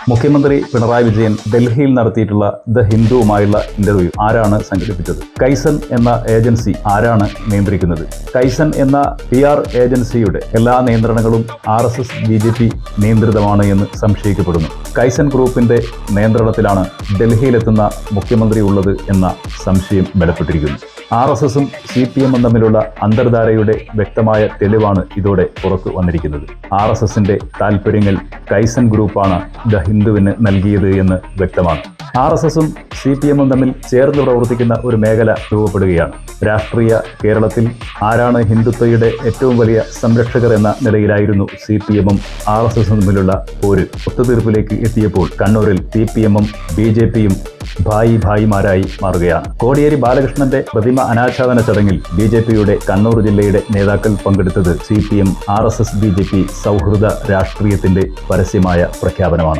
മുഖ്യമന്ത്രി പിണറായി വിജയൻ ഡൽഹിയിൽ നടത്തിയിട്ടുള്ള ദ ഹിന്ദുവുമായുള്ള ഇന്റർവ്യൂ ആരാണ് സംഘടിപ്പിച്ചത്? കൈസൻ എന്ന ഏജൻസി ആരാണ് നിയന്ത്രിക്കുന്നത്? കൈസൻ എന്ന PR ഏജൻസിയുടെ എല്ലാ നിയന്ത്രണങ്ങളും RSS BJP നിയന്ത്രിതമാണ് എന്ന് സംശയിക്കപ്പെടുന്നു. കൈസൻ ഗ്രൂപ്പിന്റെ നിയന്ത്രണത്തിലാണ് ഡൽഹിയിലെത്തുന്ന മുഖ്യമന്ത്രി ഉള്ളത് എന്ന സംശയം ബലപ്പെട്ടിരിക്കുന്നു. RSSും CPMും തമ്മിലുള്ള അന്തർധാരയുടെ വ്യക്തമായ തെളിവാണ് ഇതോടെ പുറത്തു വന്നിരിക്കുന്നത്. RSSന്റെ താൽപ്പര്യങ്ങൾ കൈസൻ ഗ്രൂപ്പാണ് ദ ഹിന്ദുവിന് നൽകിയത് എന്ന് വ്യക്തമാണ്. RSSും CPMും തമ്മിൽ ചേർന്ന് പ്രവർത്തിക്കുന്ന ഒരു മേഖല രൂപപ്പെടുകയാണ്. രാഷ്ട്രീയ കേരളത്തിൽ ആരാണ് ഹിന്ദുത്വയുടെ ഏറ്റവും വലിയ സംരക്ഷകർ എന്ന നിലയിലായിരുന്നു CPMും RSSും തമ്മിലുള്ള ഒരു ഒത്തുതീർപ്പിലേക്ക് എത്തിയപ്പോൾ കണ്ണൂരിൽ CPMും BJPയും ഭായിമാരായി മാറുകയാണ്. കോടിയേരി ബാലകൃഷ്ണന്റെ പ്രതിമ അനാച്ഛാദന ചടങ്ങിൽ BJPയുടെ കണ്ണൂർ ജില്ലയുടെ നേതാക്കൾ പങ്കെടുത്തത് CPM RSS BJP സൗഹൃദ രാഷ്ട്രീയത്തിന്റെ പരസ്യമായ പ്രഖ്യാപനമാണ്.